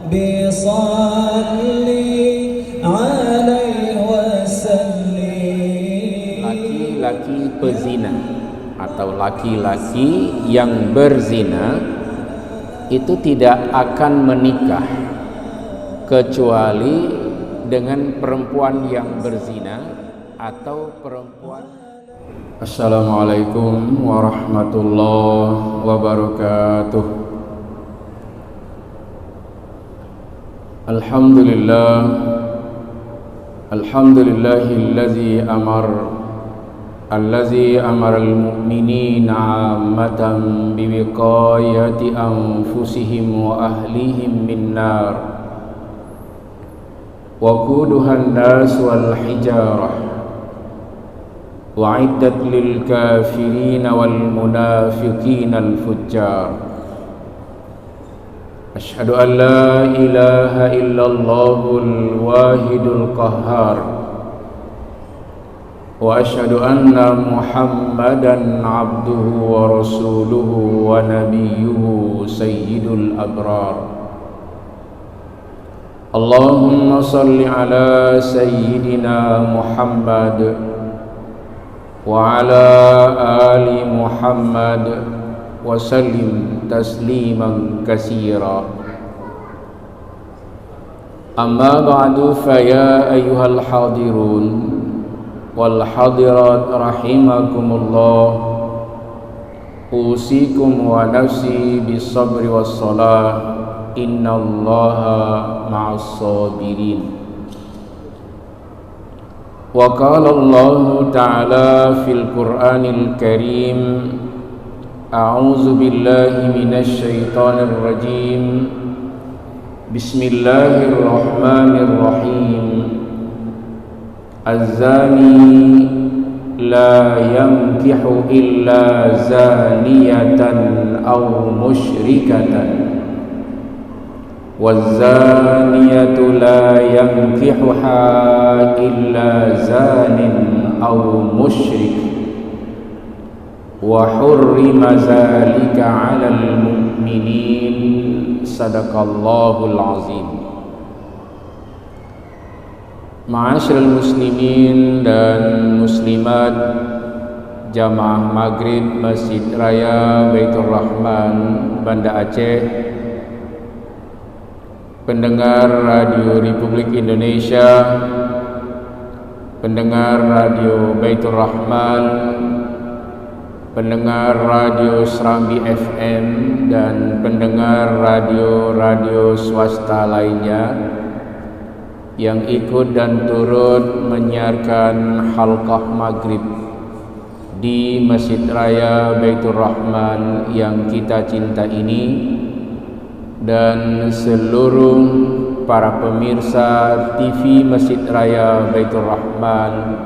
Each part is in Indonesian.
بصلي عليه وسلم. Laki-laki pezina atau laki-laki yang berzina itu tidak akan menikah kecuali dengan perempuan yang berzina atau perempuan. Assalamualaikum warahmatullahi wabarakatuh. Alhamdulillah, alhamdulillahillazi allazi amara al-mu'minina 'ammatan biwiqayati anfusihim wa ahlihim min nar waquduha an-nas wal hijarah wa'iddat lil kafirin wal munafiqin al fujjar. Asyhadu an la ilaha illallahul wahidul qahhar wa asyhadu anna Muhammadan abduhu wa rasuluhu wa nabiyyuhu sayyidul abrar. Allahumma salli ala sayyidina Muhammad wa ala ali Muhammad wa sallim tasliman katsira. Amma ba'du, fa ya ayyuhal hadirun wal hadirat rahimakumullah, usikum wa nafsi bis sabri was salah, innallaha ma'as sabirin. Wa qala Allahu ta'ala fil Qur'anil Karim, a'udzu billahi minasy syaithanir rajim, bismillahirrahmanirrahim. Az-zani la yankihu illa zaniyatan aw musyrikatan waz-zaniyatu la yankihuha illa zanin aw musyrik wa hurrima zalika 'alal mu'minin. Sadaqallahul azim. Ma'asyiral muslimin dan muslimat, jamaah maghrib Masjid Raya Baitur Rahman Banda Aceh, pendengar Radio Republik Indonesia, pendengar Radio Baitur Rahman, pendengar Radio Serambi FM, dan pendengar radio-radio swasta lainnya yang ikut dan turut menyiarkan halqah maghrib di Masjid Raya Baitur Rahman yang kita cinta ini, dan seluruh para pemirsa TV Masjid Raya Baitur Rahman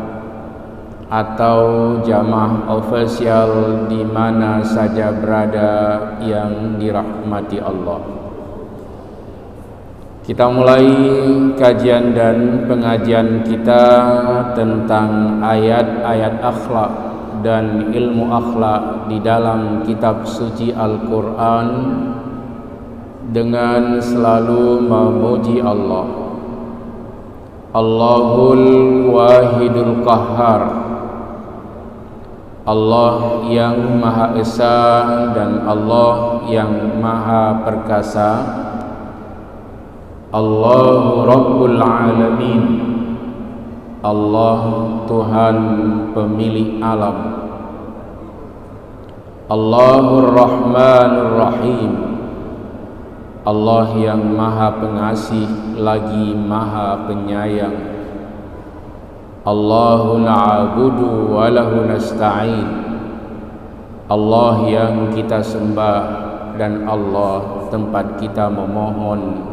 atau jamaah ofisial di mana saja berada yang dirahmati Allah. Kita mulai kajian dan pengajian kita tentang ayat-ayat akhlak dan ilmu akhlak di dalam kitab suci Al-Quran dengan selalu memuji Allah. Allahul Wahidul Qahhar, Allah yang Maha Esa dan Allah yang Maha Perkasa. Allahu Rabbul Alamin, Allah Tuhan pemilik alam. Allahur Rahmanur Rahim, Allah yang Maha Pengasih lagi Maha Penyayang. Allahu na'budu wa lahu nasta'in, Allah yang kita sembah dan Allah tempat kita memohon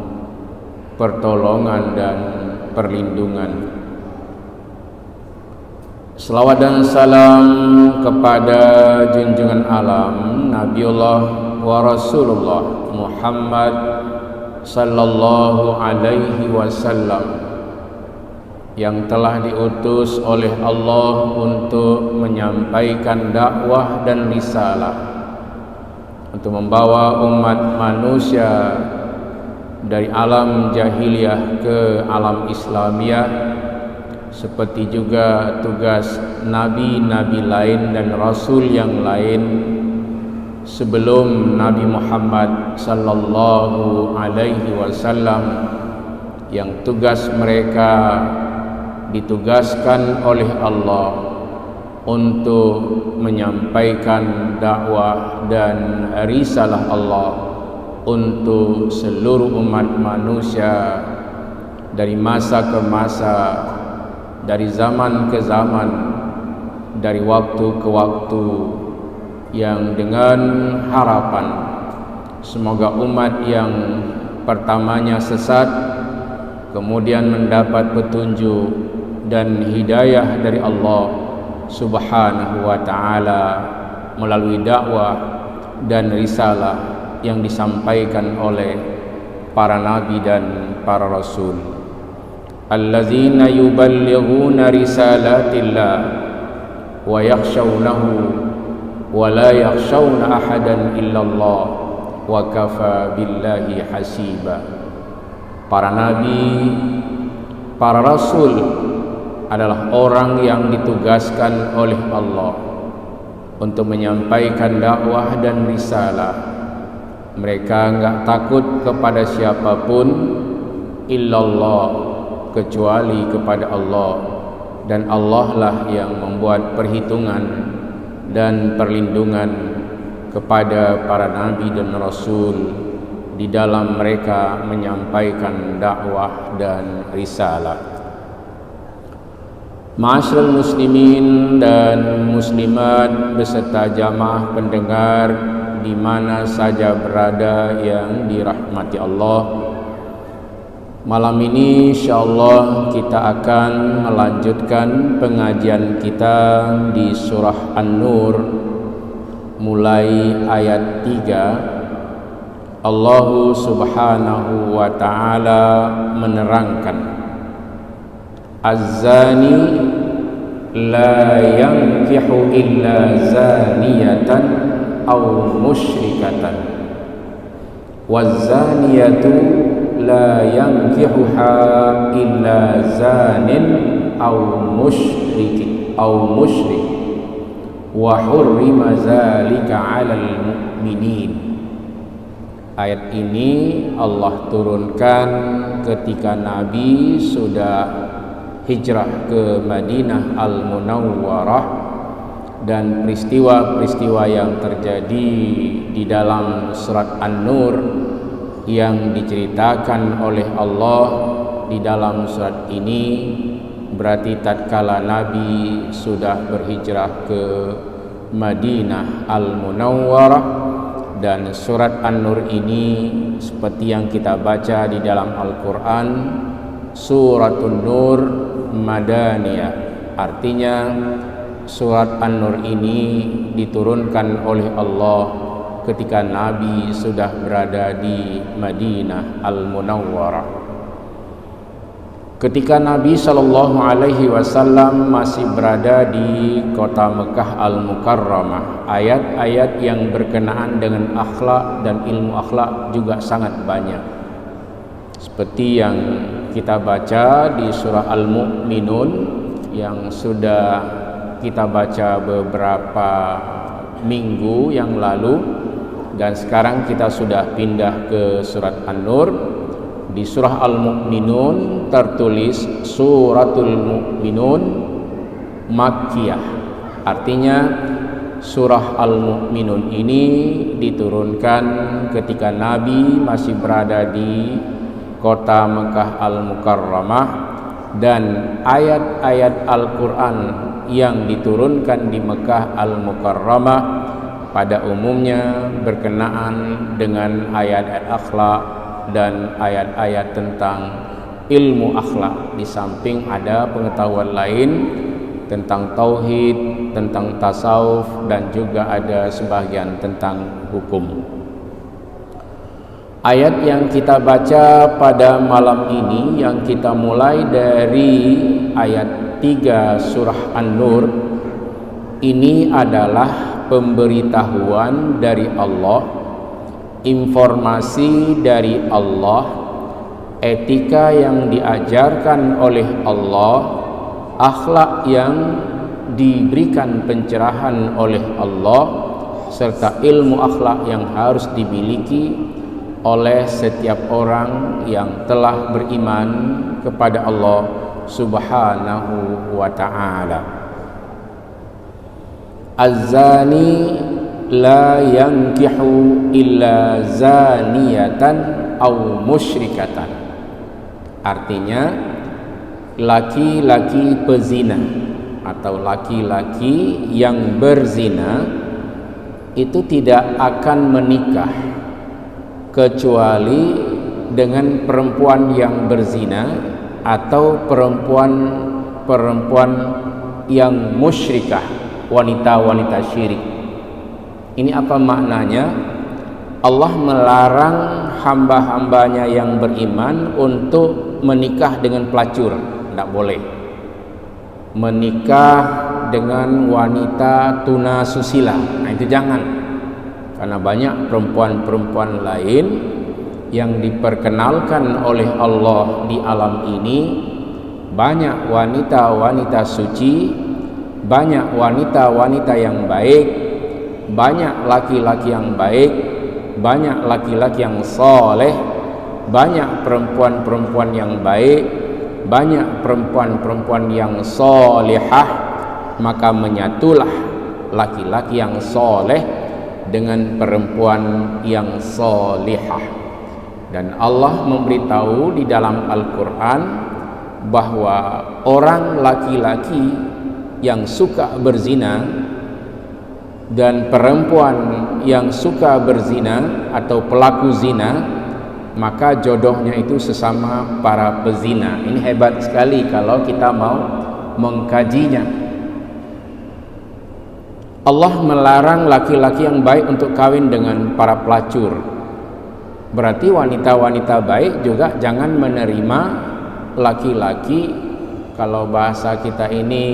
pertolongan dan perlindungan. Selawat dan salam kepada junjungan alam Nabiullah wa Rasulullah Muhammad sallallahu alaihi wasallam, yang telah diutus oleh Allah untuk menyampaikan dakwah dan risalah, untuk membawa umat manusia dari alam jahiliyah ke alam Islamiyah, seperti juga tugas nabi-nabi lain dan rasul yang lain sebelum Nabi Muhammad sallallahu alaihi wasallam, yang tugas mereka ditugaskan oleh Allah untuk menyampaikan dakwah dan risalah Allah untuk seluruh umat manusia dari masa ke masa, dari zaman ke zaman, dari waktu ke waktu, yang dengan harapan semoga umat yang pertamanya sesat kemudian mendapat petunjuk dan hidayah dari Allah Subhanahu wa ta'ala melalui dakwah dan risalah yang disampaikan oleh para nabi dan para rasul. Allazina yuballighuna risalatillah wa yakhshawnahu wa la yakhshawna ahadan illallah wa kafa billahi hasiba. Para nabi, para rasul adalah orang yang ditugaskan oleh Allah untuk menyampaikan dakwah dan risalah. Mereka enggak takut kepada siapapun illallah, kecuali kepada Allah, dan Allah lah yang membuat perhitungan dan perlindungan kepada para nabi dan rasul di dalam mereka menyampaikan dakwah dan risalah. Ma'asyiral muslimin dan muslimat beserta jamaah pendengar di mana saja berada yang dirahmati Allah, malam ini insyaallah kita akan melanjutkan pengajian kita di surah An-Nur mulai ayat 3. Allah Subhanahu wa ta'ala menerangkan, Az-zani la yankihu illa zaniyatan aw musyrikatan waz-zaniyatu la yankihuha illa zanin aw musyrik wa hurrima zalika 'alal mu'minin. Ayat ini Allah turunkan ketika Nabi sudah hijrah ke Madinah Al-Munawwarah, dan peristiwa-peristiwa yang terjadi di dalam surat An-Nur yang diceritakan oleh Allah di dalam surat ini berarti tatkala Nabi sudah berhijrah ke Madinah Al-Munawwarah. Dan surat An-Nur ini seperti yang kita baca di dalam Al-Quran, Suratun Nur Madaniyah, artinya surat An-Nur ini diturunkan oleh Allah ketika Nabi sudah berada di Madinah Al-Munawwarah. Ketika Nabi SAW masih berada di kota Mekah Al-Mukarramah, ayat-ayat yang berkenaan dengan akhlak dan ilmu akhlak juga sangat banyak. Seperti yang kita baca di surah Al-Mu'minun yang sudah kita baca beberapa minggu yang lalu, dan sekarang kita sudah pindah ke surat An-Nur. Di surah Al-Mu'minun tertulis Suratul Mu'minun Makkiyah, artinya surah Al-Mu'minun ini diturunkan ketika Nabi masih berada di kota Mekah Al-Mukarramah, dan ayat-ayat Al-Quran yang diturunkan di Mekah Al-Mukarramah pada umumnya berkenaan dengan ayat-ayat akhlak dan ayat-ayat tentang ilmu akhlak, di samping ada pengetahuan lain tentang tauhid, tentang tasawuf, dan juga ada sebagian tentang hukum. Ayat yang kita baca pada malam ini, yang kita mulai dari ayat 3 surah An-Nur, ini adalah pemberitahuan dari Allah, informasi dari Allah etika yang diajarkan oleh Allah, akhlak yang diberikan pencerahan oleh Allah, serta ilmu akhlak yang harus dimiliki oleh setiap orang yang telah beriman kepada Allah Subhanahu wa ta'ala. Az-zani la yankihu illa zaniyatan aw musyrikatan. Artinya, laki-laki pezina atau laki-laki yang berzina itu tidak akan menikah kecuali dengan perempuan yang berzina atau perempuan yang musyrikah, wanita-wanita syirik. Ini apa maknanya? Allah melarang hamba-hambanya yang beriman untuk menikah dengan pelacur. Tidak boleh menikah dengan wanita tuna susila. Nah, itu jangan. Karena banyak perempuan-perempuan lain yang diperkenalkan oleh Allah di alam ini. Banyak wanita-wanita suci, banyak wanita-wanita yang baik, banyak laki-laki yang baik, banyak laki-laki yang soleh, banyak perempuan-perempuan yang baik, banyak perempuan-perempuan yang solehah. Maka menyatulah laki-laki yang soleh dengan perempuan yang solehah. Dan Allah memberitahu di dalam Al-Quran bahwa orang laki-laki yang suka berzina dan perempuan yang suka berzina atau pelaku zina, maka jodohnya itu sesama para pezina. Ini hebat sekali kalau kita mau mengkajinya. Allah melarang laki-laki yang baik untuk kawin dengan para pelacur. Berarti wanita-wanita baik juga jangan menerima laki-laki, kalau bahasa kita ini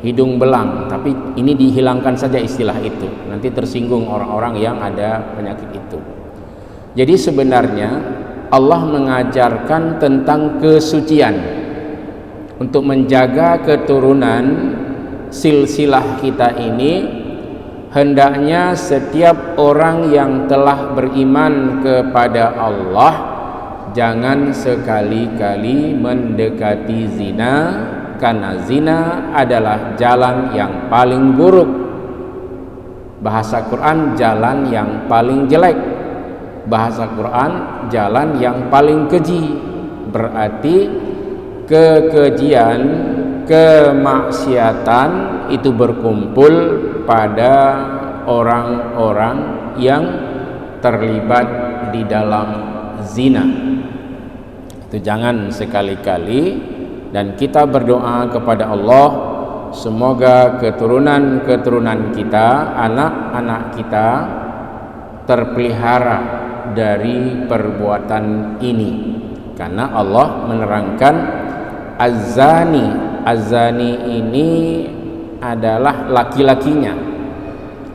hidung belang, tapi ini dihilangkan saja istilah itu, nanti tersinggung orang-orang yang ada penyakit itu. Jadi sebenarnya Allah mengajarkan tentang kesucian untuk menjaga keturunan silsilah kita ini. Hendaknya setiap orang yang telah beriman kepada Allah jangan sekali-kali mendekati zina, karena zina adalah jalan yang paling buruk. Bahasa Quran, jalan yang paling jelek. Bahasa Quran, jalan yang paling keji. Berarti kekejian, kemaksiatan itu berkumpul pada orang-orang yang terlibat di dalam zina. Itu jangan sekali-kali. Dan kita berdoa kepada Allah, semoga keturunan-keturunan kita, anak-anak kita terpelihara dari perbuatan ini. Karena Allah menerangkan az-zani. Az-zani ini adalah laki-lakinya,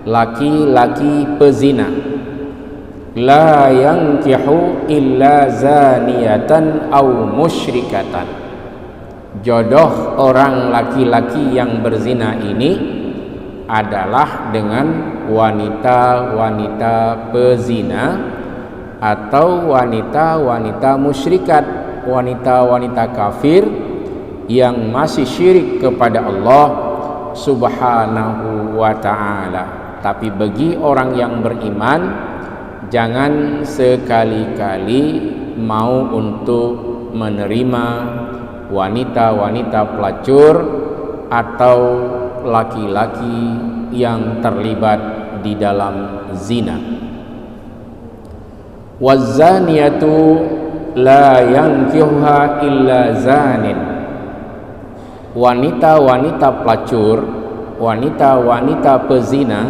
laki-laki pezina. La yankihu illa zaniyatan aw musyrikatan. Jodoh orang laki-laki yang berzina ini adalah dengan wanita-wanita pezina atau wanita-wanita musyrikat, wanita-wanita kafir yang masih syirik kepada Allah Subhanahu wa ta'ala. Tapi bagi orang yang beriman, jangan sekali-kali mau untuk menerima wanita-wanita pelacur atau laki-laki yang terlibat di dalam zina. Waz-zaniyatu la yankihuha illa zanin. Wanita-wanita pelacur, wanita-wanita pezina,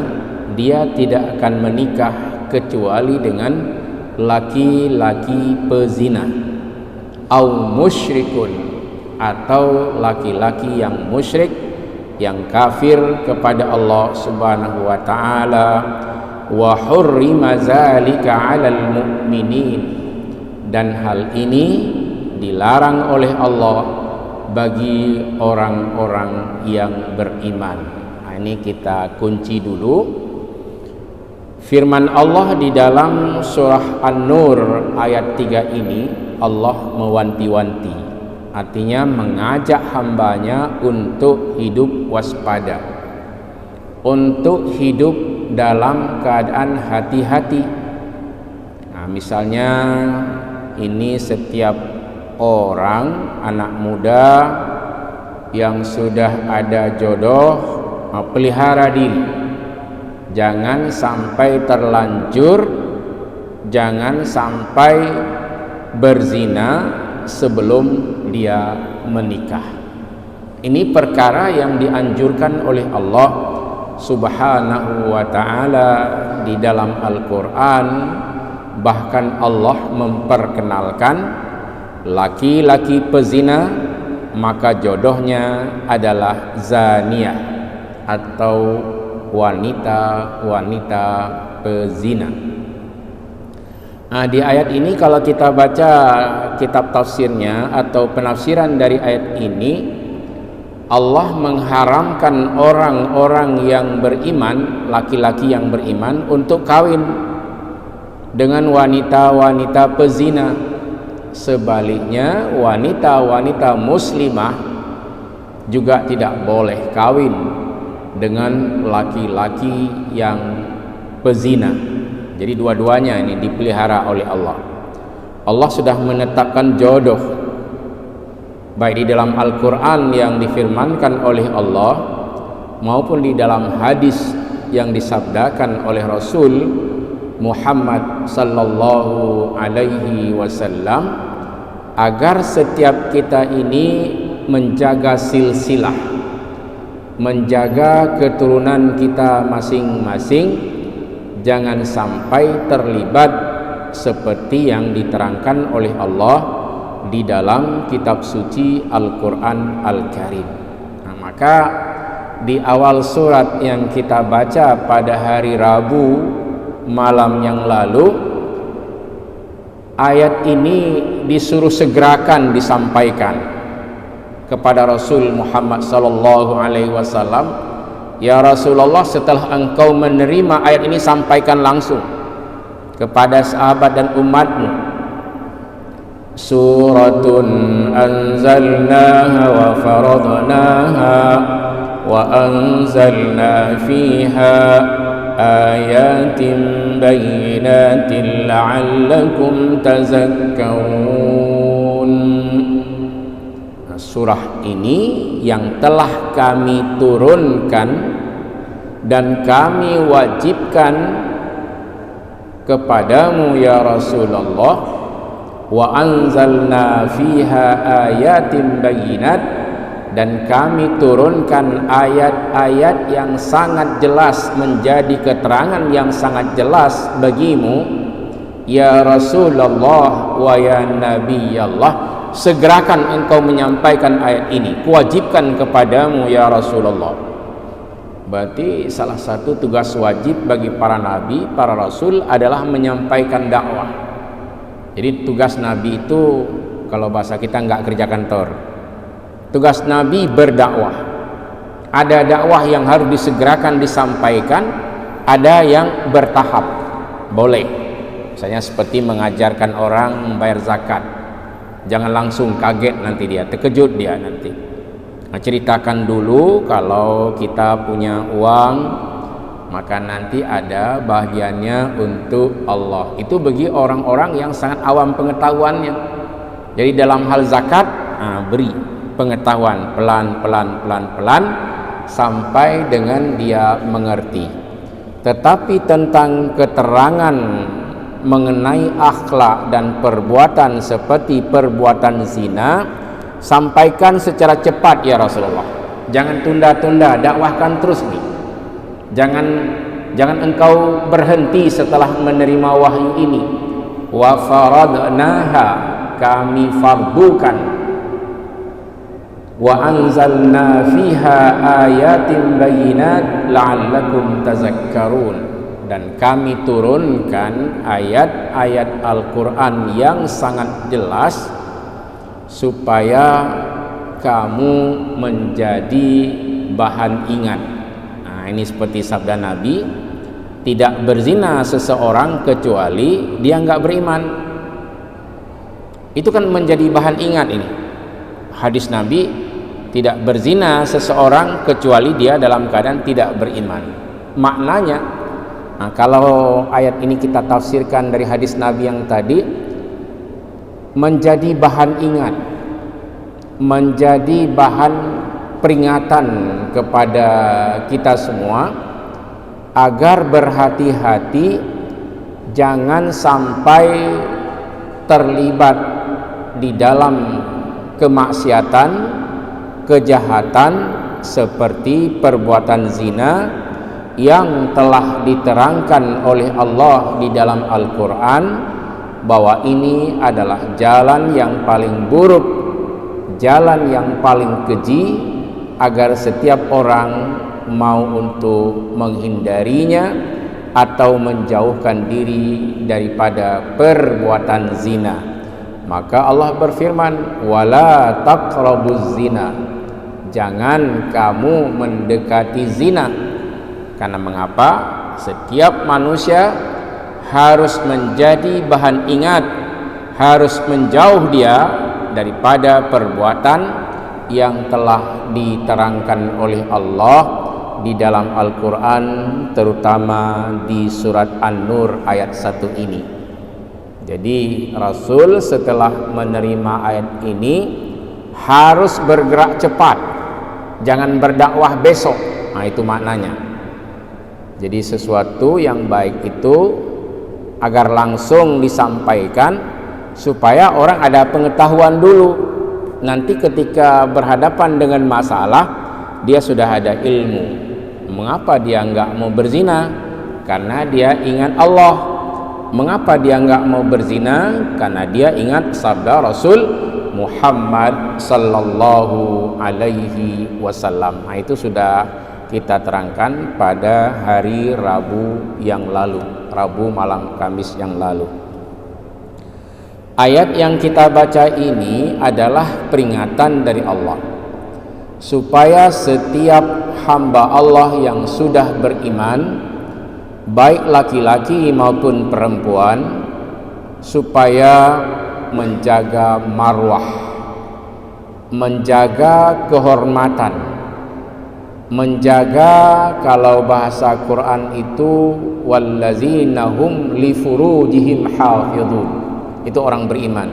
dia tidak akan menikah kecuali dengan laki-laki pezina. Au musyrikun, atau laki-laki yang musyrik, yang kafir kepada Allah Subhanahu wa ta'ala. Wa hurrima zalika 'alal mu'minin, dan hal ini dilarang oleh Allah bagi orang-orang yang beriman. Nah, ini kita kunci dulu. Firman Allah di dalam surah An-Nur ayat 3 ini, Allah mewanti-wanti, artinya mengajak hambanya untuk hidup waspada, untuk hidup dalam keadaan hati-hati. Nah, misalnya ini setiap orang, anak muda yang sudah ada jodoh, pelihara diri, jangan sampai terlanjur, jangan sampai berzina sebelum dia menikah. Ini perkara yang dianjurkan oleh Allah Subhanahu wa ta'ala di dalam Al-Quran. Bahkan Allah memperkenalkan laki-laki pezina maka jodohnya adalah zaniyah atau wanita-wanita pezina. Nah, di ayat ini kalau kita baca kitab tafsirnya atau penafsiran dari ayat ini, Allah mengharamkan orang-orang yang beriman, laki-laki yang beriman, untuk kawin dengan wanita-wanita pezina. Sebaliknya, wanita-wanita muslimah juga tidak boleh kawin dengan laki-laki yang pezina. Jadi dua-duanya ini dipelihara oleh Allah. Allah sudah menetapkan jodoh baik di dalam Al-Quran yang difirmankan oleh Allah maupun di dalam hadis yang disabdakan oleh Rasul Muhammad sallallahu alaihi wasallam, agar setiap kita ini menjaga silsilah, menjaga keturunan kita masing-masing, jangan sampai terlibat seperti yang diterangkan oleh Allah di dalam kitab suci Al-Quran Al-Karim. Nah, maka di awal surat yang kita baca pada hari Rabu malam yang lalu, ayat ini disuruh segerakan disampaikan kepada Rasul Muhammad sallallahu alaihi wasallam. Ya Rasulullah, setelah engkau menerima ayat ini, sampaikan langsung kepada sahabat dan umatmu. Suratun anzalnaha wa faradnaha wa anzalna fiha ayatin bayyinatin la'allakum tazakkarun. Surah ini yang telah kami turunkan dan kami wajibkan kepadamu ya Rasulullah, wa anzalna fiha ayatin bayyinat, dan kami turunkan ayat-ayat yang sangat jelas, menjadi keterangan yang sangat jelas bagimu ya Rasulullah wa ya Nabiyallah. Segerakan engkau menyampaikan ayat ini, kuwajibkan kepadamu ya Rasulullah. Berarti salah satu tugas wajib bagi para nabi, para rasul adalah menyampaikan dakwah. Jadi tugas nabi itu, kalau bahasa kita, nggak kerja kantor. Tugas nabi berdakwah. Ada dakwah yang harus disegerakan disampaikan, ada yang bertahap, boleh. Misalnya seperti mengajarkan orang membayar zakat. Jangan langsung kaget, nanti dia terkejut dia nanti. Nah, ceritakan dulu kalau kita punya uang, maka nanti ada bagiannya untuk Allah. Itu bagi orang-orang yang sangat awam pengetahuannya. Jadi dalam hal zakat, beri pengetahuan pelan-pelan sampai dengan dia mengerti. Tetapi tentang keterangan mengenai akhlak dan perbuatan seperti perbuatan zina, sampaikan secara cepat ya Rasulullah. Jangan tunda-tunda, dakwahkan terus nih. Jangan engkau berhenti setelah menerima wahyu ini. Wa faradnaha, kami fardukan. Wa anzalna fiha ayatin bayyinat la'allakum tazakkarun, dan kami turunkan ayat-ayat Al-Quran yang sangat jelas supaya kamu menjadi bahan ingat. Nah, ini seperti sabda Nabi, tidak berzina seseorang kecuali dia nggak beriman. Itu kan menjadi bahan ingat ini. Hadis Nabi, tidak berzina seseorang kecuali dia dalam keadaan tidak beriman. Maknanya, nah, kalau ayat ini kita tafsirkan dari hadis Nabi yang tadi, menjadi bahan ingat, menjadi bahan peringatan kepada kita semua agar berhati-hati jangan sampai terlibat di dalam kemaksiatan, kejahatan seperti perbuatan zina yang telah diterangkan oleh Allah di dalam Al-Quran bahwa ini adalah jalan yang paling buruk, jalan yang paling keji, agar setiap orang mau untuk menghindarinya atau menjauhkan diri daripada perbuatan zina. Maka Allah berfirman, wala taqrabuz zina, jangan kamu mendekati zina. Karena mengapa? Setiap manusia harus menjadi bahan ingat, harus menjauh dia daripada perbuatan yang telah diterangkan oleh Allah di dalam Al-Quran, terutama di surat An-Nur ayat 1 ini. Jadi Rasul setelah menerima ayat ini harus bergerak cepat, jangan berdakwah besok. Nah, itu maknanya. Jadi sesuatu yang baik itu agar langsung disampaikan supaya orang ada pengetahuan dulu. Nanti ketika berhadapan dengan masalah, dia sudah ada ilmu. Mengapa dia enggak mau berzina? Karena dia ingat Allah. Mengapa dia enggak mau berzina? Karena dia ingat sabda Rasul Muhammad sallallahu alaihi wasallam. Nah, itu sudah kita terangkan pada hari Rabu yang lalu, Rabu malam Kamis yang lalu. Ayat yang kita baca ini adalah peringatan dari Allah supaya setiap hamba Allah yang sudah beriman, baik laki-laki maupun perempuan, supaya menjaga marwah, menjaga kehormatan, menjaga, kalau bahasa Quran itu wallazina hum li furujihim hafizun. Itu orang beriman.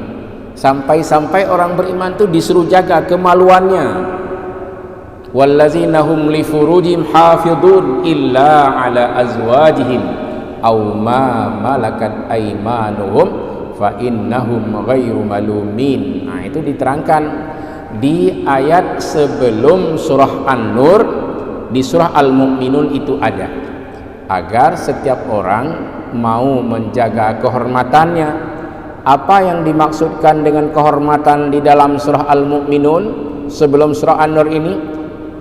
Sampai-sampai orang beriman itu disuruh jaga kemaluannya. Wallazina hum li furujihim hafizun illa ala azwajihim aw ma malakat aymanuhum fa innahum ghairu malumin. Nah, itu diterangkan di ayat sebelum surah An-Nur. Di surah Al-Mu'minun itu ada, agar setiap orang mau menjaga kehormatannya. Apa yang dimaksudkan dengan kehormatan di dalam surah Al-Mu'minun sebelum surah An-Nur ini?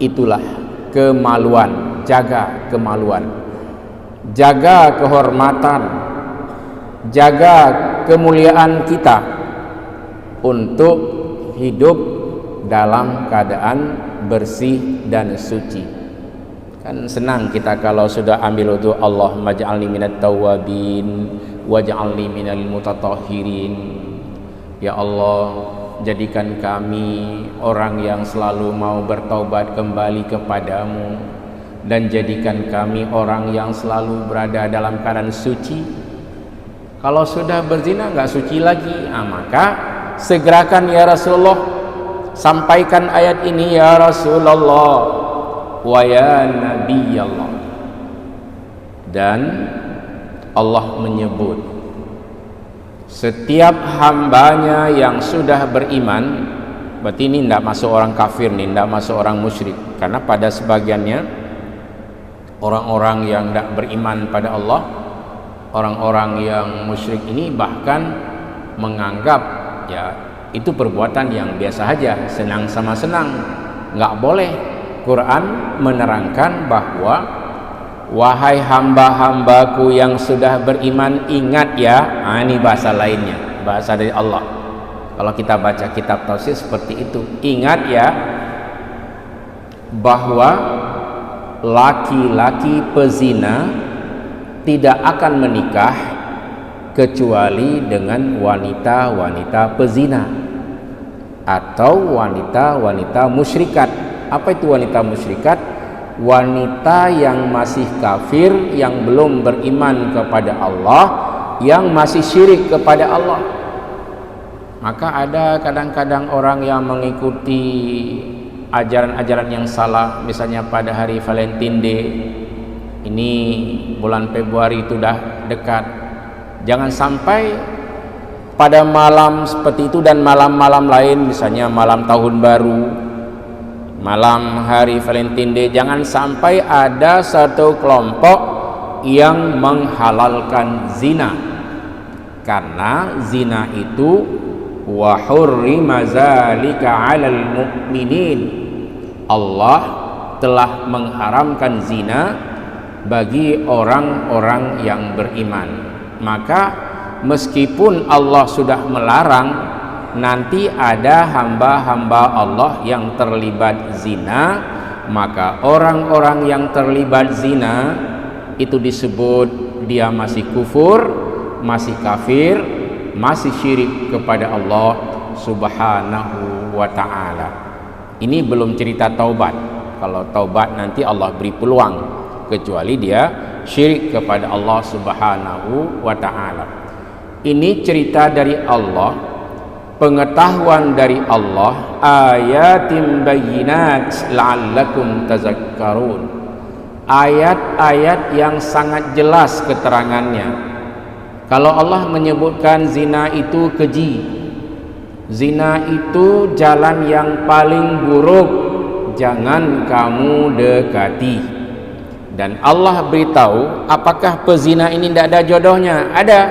Itulah kemaluan, jaga kemaluan, jaga kehormatan, jaga kemuliaan kita untuk hidup dalam keadaan bersih dan suci. Kan senang kita kalau sudah ambil wudu, Allahumma ja'alni minat tawwabin waj'alni minal mutatahhirin. Ya Allah, jadikan kami orang yang selalu mau bertaubat kembali kepadamu, dan jadikan kami orang yang selalu berada dalam keadaan suci. Kalau sudah berzina nggak suci lagi, maka segerakan ya Rasulullah, sampaikan ayat ini ya Rasulullah wa ya Nabi Allah. Dan Allah menyebut setiap hambanya yang sudah beriman, berarti ini tidak masuk orang kafir nih, tidak masuk orang musyrik, karena pada sebagiannya orang-orang yang tidak beriman pada Allah, orang-orang yang musyrik ini bahkan menganggap ya itu perbuatan yang biasa aja, senang sama senang, nggak boleh. Quran menerangkan bahwa wahai hamba-hambaku yang sudah beriman, ingat ya. Ini bahasa lainnya, bahasa dari Allah. Kalau kita baca kitab tafsir seperti itu, ingat ya bahwa laki-laki pezina tidak akan menikah kecuali dengan wanita-wanita pezina atau wanita-wanita musyrikat. Apa itu wanita musyrikat? Wanita yang masih kafir, yang belum beriman kepada Allah, yang masih syirik kepada Allah. Maka ada kadang-kadang orang yang mengikuti ajaran-ajaran yang salah, misalnya pada hari Valentine Day, ini bulan Februari itu dah dekat, jangan sampai pada malam seperti itu dan malam-malam lain, misalnya malam tahun baru, malam hari Valentine Day, jangan sampai ada satu kelompok yang menghalalkan zina, karena zina itu wa hurrima zalika 'alal mu'minin, Allah telah mengharamkan zina bagi orang-orang yang beriman. Maka meskipun Allah sudah melarang, nanti ada hamba-hamba Allah yang terlibat zina, maka orang-orang yang terlibat zina itu disebut dia masih kufur, masih kafir, masih syirik kepada Allah Subhanahu wa ta'ala. Ini belum cerita taubat. Kalau taubat nanti Allah beri peluang, kecuali dia syirik kepada Allah Subhanahu wa ta'ala. Ini cerita dari Allah, pengetahuan dari Allah, ayatim bayyinat la'allakum tazakkarun, ayat-ayat yang sangat jelas keterangannya. Kalau Allah menyebutkan zina itu keji, zina itu jalan yang paling buruk, jangan kamu dekati. Dan Allah beritahu, apakah pezina ini tidak ada jodohnya? Ada.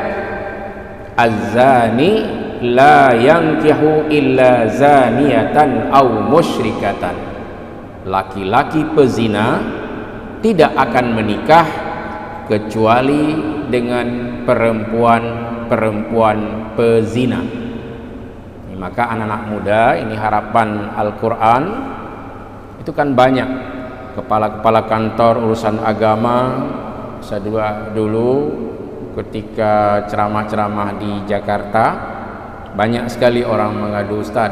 Az-zani la yankihu illa zaniyatan aw musyrikatan. Laki-laki pezina tidak akan menikah kecuali dengan perempuan-perempuan pezina. Maka anak-anak muda, ini harapan Al-Quran, itu kan banyak kepala-kepala kantor urusan agama. Saya dulu ketika ceramah-ceramah di Jakarta, banyak sekali orang mengadu, Ustaz,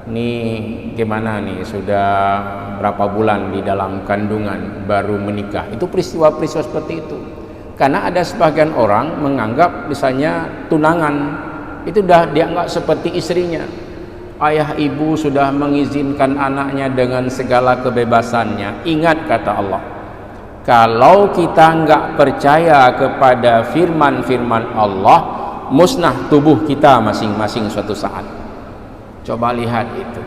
ini gimana nih, sudah berapa bulan di dalam kandungan baru menikah. Itu peristiwa-peristiwa seperti itu. Karena ada sebagian orang menganggap misalnya tunangan itu dah dianggap seperti istrinya. Ayah ibu sudah mengizinkan anaknya dengan segala kebebasannya. Ingat kata Allah, kalau kita enggak percaya kepada firman-firman Allah, musnah tubuh kita masing-masing suatu saat. Coba lihat itu,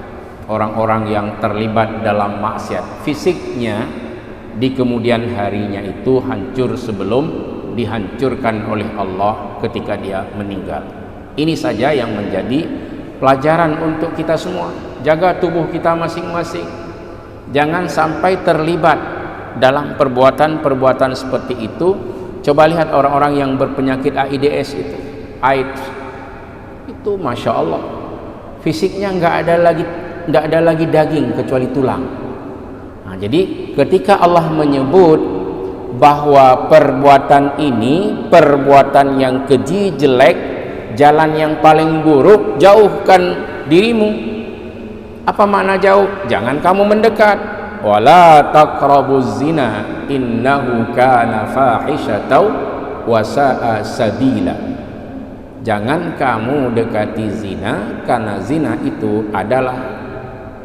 orang-orang yang terlibat dalam maksiat, fisiknya di kemudian harinya itu hancur sebelum dihancurkan oleh Allah ketika dia meninggal. Ini saja yang menjadi pelajaran untuk kita semua. Jaga tubuh kita masing-masing, jangan sampai terlibat dalam perbuatan-perbuatan seperti itu. Coba lihat orang-orang yang berpenyakit AIDS AIDS itu, masya Allah, fisiknya nggak ada lagi daging kecuali tulang. Nah, jadi ketika Allah menyebut bahwa perbuatan ini perbuatan yang keji, jelek, jalan yang paling buruk, jauhkan dirimu. Apa makna jauh? Jangan kamu mendekat. Wala taqrabuz zina innahu kana fahisyatan wa sa'a sabila. Jangan kamu dekati zina, karena zina itu adalah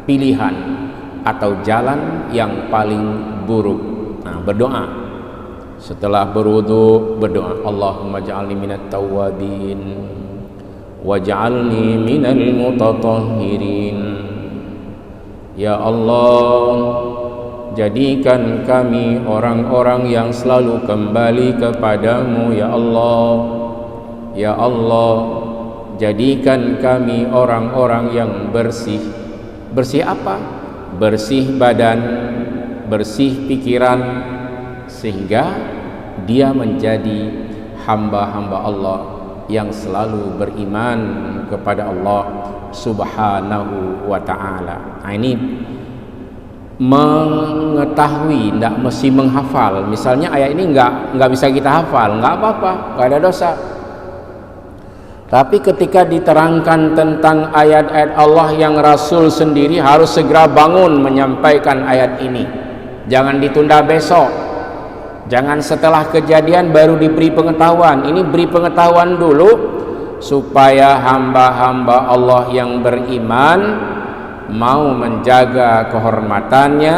pilihan atau jalan yang paling buruk. Nah, berdoa setelah berwudu, berdoa, Allahumma ja'alni minat tawwabin waj'alni minal mutatahhirin. Ya Allah, jadikan kami orang-orang yang selalu kembali kepadamu. Ya Allah, ya Allah, jadikan kami orang-orang yang bersih. Bersih apa? Bersih badan, bersih pikiran, sehingga dia menjadi hamba-hamba Allah yang selalu beriman kepada Allah Subhanahu wa ta'ala. Nah, ini mengetahui, tidak mesti menghafal. Misalnya ayat ini nggak bisa kita hafal, nggak apa-apa, nggak ada dosa. Tapi ketika diterangkan tentang ayat-ayat Allah yang Rasul sendiri harus segera bangun menyampaikan ayat ini. Jangan ditunda besok, jangan setelah kejadian baru diberi pengetahuan. Ini beri pengetahuan dulu supaya hamba-hamba Allah yang beriman mau menjaga kehormatannya,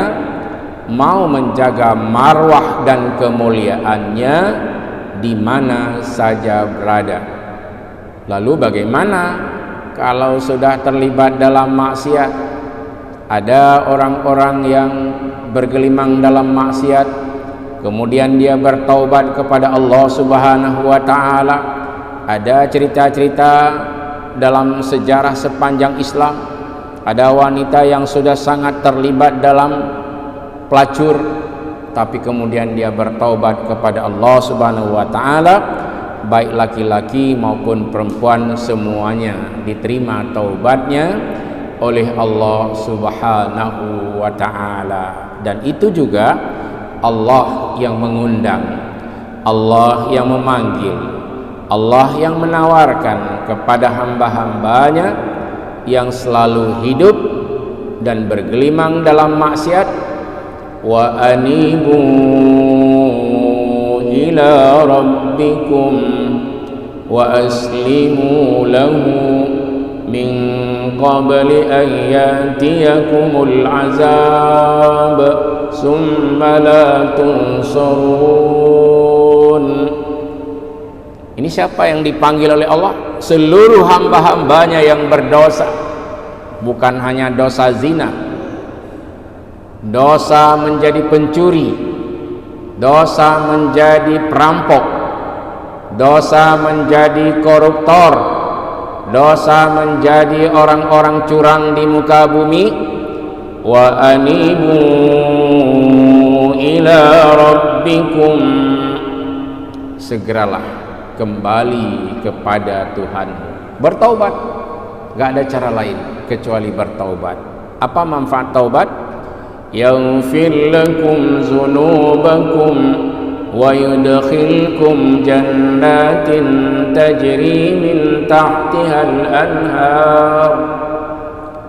mau menjaga marwah dan kemuliaannya di mana saja berada. Lalu bagaimana kalau sudah terlibat dalam maksiat? Ada orang-orang yang bergelimang dalam maksiat, kemudian dia bertaubat kepada Allah Subhanahu wa ta'ala. Ada cerita-cerita dalam sejarah sepanjang Islam, ada wanita yang sudah sangat terlibat dalam pelacur, tapi kemudian dia bertaubat kepada Allah Subhanahu wa ta'ala. Baik laki-laki maupun perempuan semuanya diterima taubatnya oleh Allah Subhanahu wa ta'ala. Dan itu juga Allah yang mengundang, Allah yang memanggil, Allah yang menawarkan kepada hamba-hambanya yang selalu hidup dan bergelimang dalam maksiat. Wa anibu ila rabbikum wa aslimu lahu min qabli an yatiyakumul azab summa la tunsarun. Ini siapa yang dipanggil oleh Allah? Seluruh hamba-hambanya yang berdosa, bukan hanya dosa zina, dosa menjadi pencuri, dosa menjadi perampok, dosa menjadi koruptor, dosa menjadi orang-orang curang di muka bumi. Wa anibu ila rabbikum, segeralah kembali kepada Tuhan, bertaubat. Gak ada cara lain kecuali bertaubat. Apa manfaat taubat? Yaghfir lakum dzunubakum wa yudkhilkum jannatin tajri min tahtihal anhar.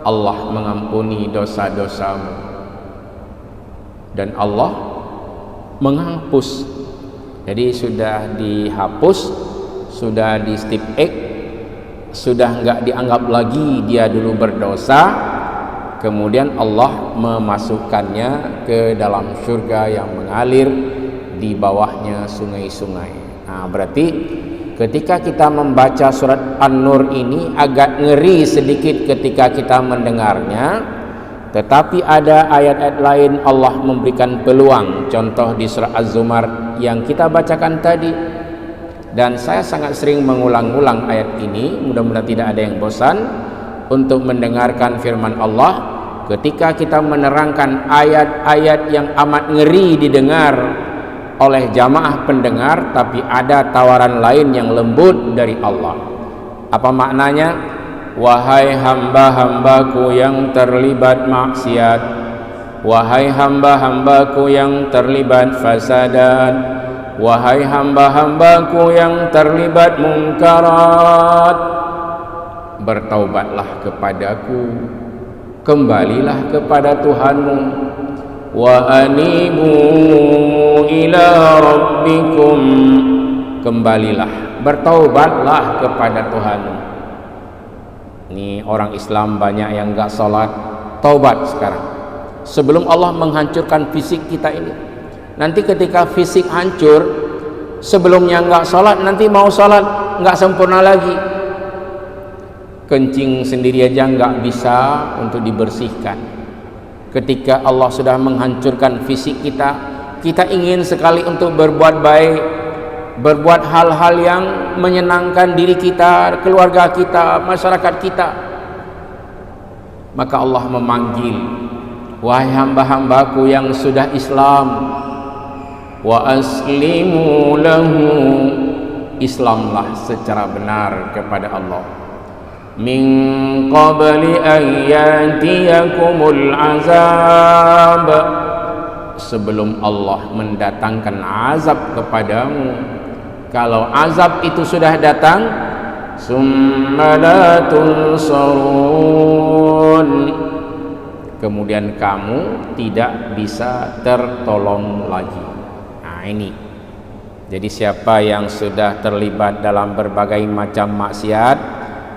Allah mengampuni dosa-dosamu dan Allah menghapus. Jadi sudah dihapus, sudah di step X, sudah enggak dianggap lagi dia dulu berdosa. Kemudian Allah memasukkannya ke dalam surga yang mengalir di bawahnya sungai-sungai. Nah, berarti ketika kita membaca surat An-Nur ini agak ngeri sedikit ketika kita mendengarnya, tetapi ada ayat-ayat lain Allah memberikan peluang. Contoh di surat Az-Zumar yang kita bacakan tadi. Dan saya sangat sering mengulang-ulang ayat ini, mudah-mudahan tidak ada yang bosan untuk mendengarkan firman Allah. Ketika kita menerangkan ayat-ayat yang amat ngeri didengar oleh jamaah pendengar, tapi ada tawaran lain yang lembut dari Allah. Apa maknanya? Wahai hamba-hambaku yang terlibat maksiat, wahai hamba-hambaku yang terlibat fasadan, wahai hamba-hambaku yang terlibat mungkarat, bertaubatlah kepadaku, kembalilah kepada Tuhanmu. Wa anibu ila rabbikum, kembalilah, bertaubatlah kepada Tuhanmu. Ini orang Islam banyak yang enggak sholat, taubat sekarang sebelum Allah menghancurkan fisik kita ini. Nanti ketika fisik hancur, sebelumnya enggak sholat, nanti mau sholat enggak sempurna lagi. Kencing sendiri aja enggak bisa untuk dibersihkan. Ketika Allah sudah menghancurkan fisik kita, kita ingin sekali untuk berbuat baik, berbuat hal-hal yang menyenangkan diri kita, keluarga kita, masyarakat kita. Maka Allah memanggil, wahai hamba-hambaku yang sudah Islam, wa aslimu lahu, Islamlah secara benar kepada Allah. Min qabli an yatiyakumul azab, sebelum Allah mendatangkan azab kepadamu. Kalau azab itu sudah datang, summa la tunsarun, kemudian kamu tidak bisa tertolong lagi. Nah ini, jadi siapa yang sudah terlibat dalam berbagai macam maksiat,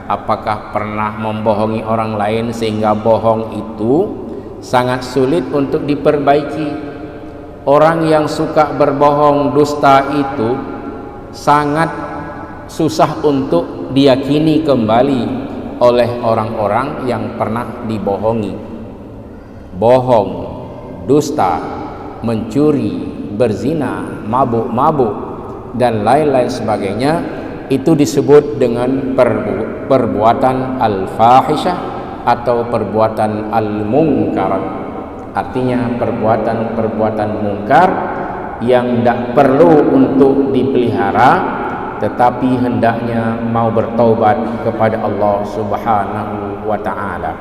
apakah pernah membohongi orang lain sehingga bohong itu sangat sulit untuk diperbaiki. Orang yang suka berbohong, dusta itu sangat susah untuk diyakini kembali oleh orang-orang yang pernah dibohongi. Bohong, dusta, mencuri, berzina, mabuk-mabuk dan lain-lain sebagainya, itu disebut dengan perbuatan al-fahisyah atau perbuatan al-munkarat. Artinya perbuatan-perbuatan mungkar yang tidak perlu untuk dipelihara, tetapi hendaknya mau bertaubat kepada Allah Subhanahu wa ta'ala.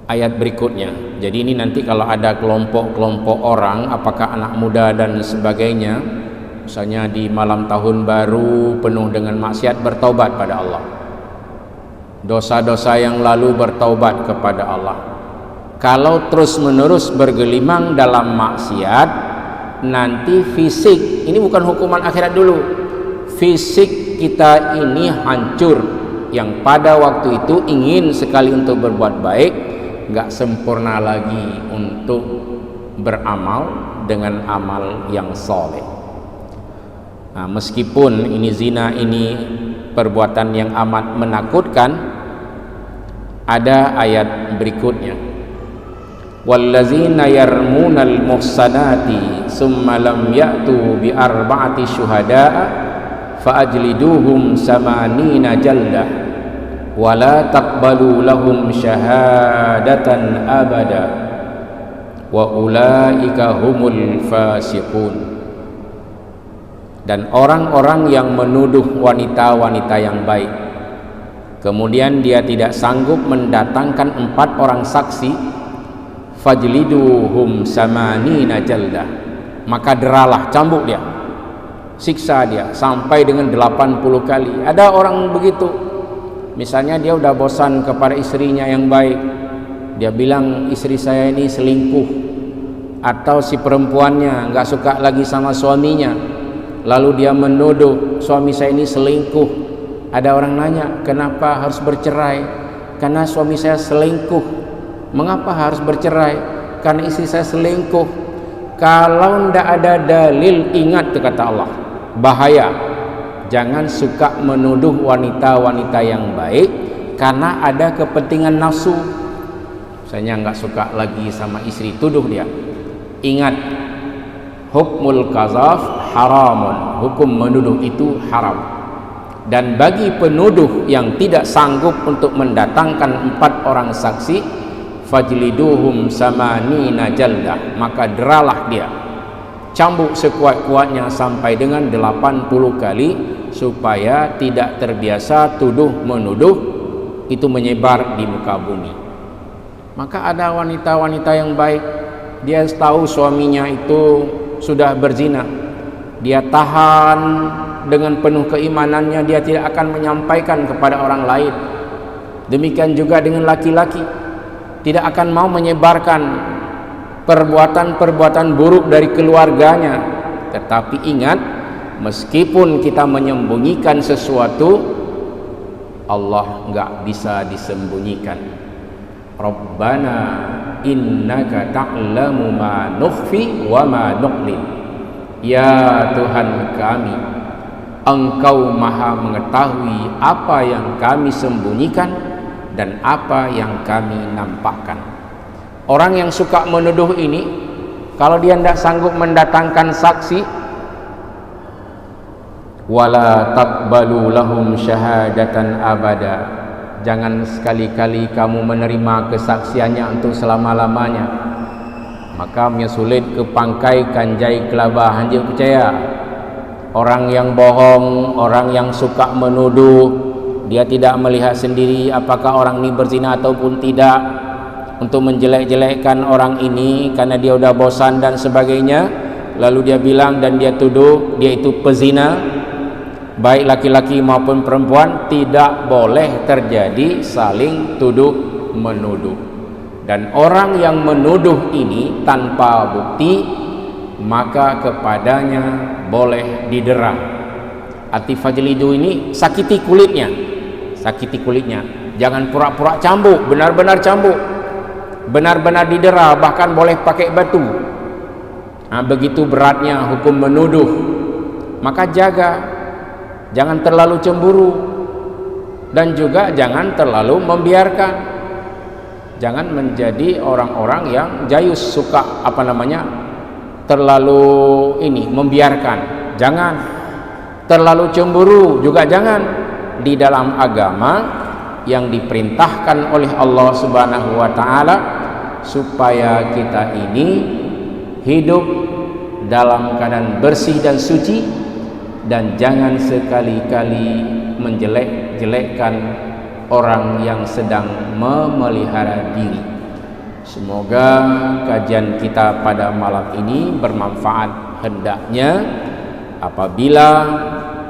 Ayat berikutnya, jadi ini nanti kalau ada kelompok-kelompok orang, apakah anak muda dan sebagainya, misalnya di malam tahun baru penuh dengan maksiat, bertaubat pada Allah, dosa-dosa yang lalu bertaubat kepada Allah. Kalau terus menerus bergelimang dalam maksiat, nanti fisik, ini bukan hukuman akhirat dulu, fisik kita ini hancur. Yang pada waktu itu ingin sekali untuk berbuat baik, nggak sempurna lagi untuk beramal dengan amal yang soleh. Nah, meskipun ini zina, ini perbuatan yang amat menakutkan, ada ayat berikutnya, wallazina yarmunal muhsanati summa lam ya'tu bi arba'ati syuhada'a fa'ajliduhum samanina jaldah wa la taqbalu lahum syahadatan abada wa ulaika humul fasiqun. Dan orang-orang yang menuduh wanita-wanita yang baik, kemudian dia tidak sanggup mendatangkan 4 orang saksi, fajliduhum samanina jaldah, maka deralah, cambuk dia, siksa dia sampai dengan 80 kali. Ada orang begitu, misalnya dia udah bosan kepada istrinya yang baik, dia bilang istri saya ini selingkuh, atau si perempuannya nggak suka lagi sama suaminya, lalu dia menuduh suami saya ini selingkuh. Ada orang nanya, kenapa harus bercerai? Karena suami saya selingkuh. Mengapa harus bercerai? Karena istri saya selingkuh. Kalau tidak ada dalil, ingat kata Allah, bahaya. Jangan suka menuduh wanita-wanita yang baik karena ada kepentingan nafsu. Saya nggak suka lagi sama istri, tuduh dia. Ingat, hukmul qazaf haramun, hukum menuduh itu haram. Dan bagi penuduh yang tidak sanggup untuk mendatangkan 4 orang saksi, fajliduhum samanina jaldah, maka deralah dia, cambuk sekuat-kuatnya sampai dengan 80 kali, supaya tidak terbiasa tuduh menuduh itu menyebar di muka bumi. Maka ada wanita-wanita yang baik, dia tahu suaminya itu sudah berzina, dia tahan dengan penuh keimanannya, dia tidak akan menyampaikan kepada orang lain. Demikian juga dengan laki-laki, tidak akan mau menyebarkan perbuatan-perbuatan buruk dari keluarganya. Tetapi ingat, meskipun kita menyembunyikan sesuatu, Allah enggak bisa disembunyikan. Rabbana innaka ta'lamu ma nukhfi wa ma nuqlin. Ya Tuhan kami, Engkau maha mengetahui apa yang kami sembunyikan dan apa yang kami nampakkan. Orang yang suka menuduh ini, kalau dia tidak sanggup mendatangkan saksi, wala taqbalu lahum syahadatan abada, jangan sekali-kali kamu menerima kesaksiannya untuk selama-lamanya. maka menyulit ke pangkai kanjai kelabah. Hanya percaya orang yang bohong, orang yang suka menuduh, dia tidak melihat sendiri apakah orang ini berzina ataupun tidak, untuk menjelek-jelekkan orang ini karena dia sudah bosan dan sebagainya, lalu dia bilang dan dia tuduh dia itu pezina, baik laki-laki maupun perempuan. Tidak boleh terjadi saling tuduh menuduh. Dan orang yang menuduh ini tanpa bukti, maka kepadanya boleh didera. Arti fajlidu ini sakiti kulitnya, sakiti kulitnya. Jangan pura-pura cambuk, benar-benar cambuk, benar-benar didera, bahkan boleh pakai batu. Begitu beratnya hukum menuduh. Maka jaga, jangan terlalu cemburu, dan juga jangan terlalu membiarkan. Jangan menjadi orang-orang yang jayus, suka terlalu membiarkan. Jangan terlalu cemburu, juga jangan. Di dalam agama yang diperintahkan oleh Allah Subhanahu wa taala supaya kita ini hidup dalam keadaan bersih dan suci, dan jangan sekali-kali menjelek-jelekkan orang yang sedang memelihara diri. Semoga kajian kita pada malam ini bermanfaat. Hendaknya apabila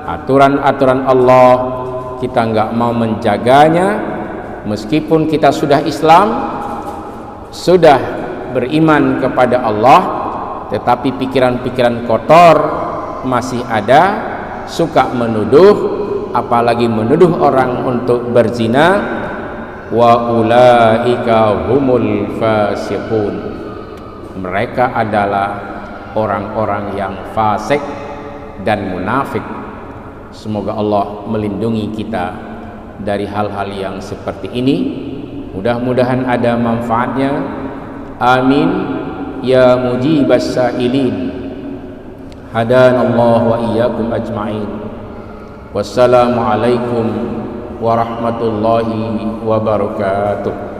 aturan-aturan Allah kita enggak mau menjaganya, meskipun kita sudah Islam, sudah beriman kepada Allah, tetapi pikiran-pikiran kotor masih ada, suka menuduh, apalagi menuduh orang untuk berzina. Wa ulaika humul fasiqun, mereka adalah orang-orang yang fasik dan munafik. Semoga Allah melindungi kita dari hal-hal yang seperti ini. Mudah-mudahan ada manfaatnya. Amin ya mujibas sa'ilin. Hadanallahu wa iyyakum ajma'in. Wassalamualaikum warahmatullahi wabarakatuh.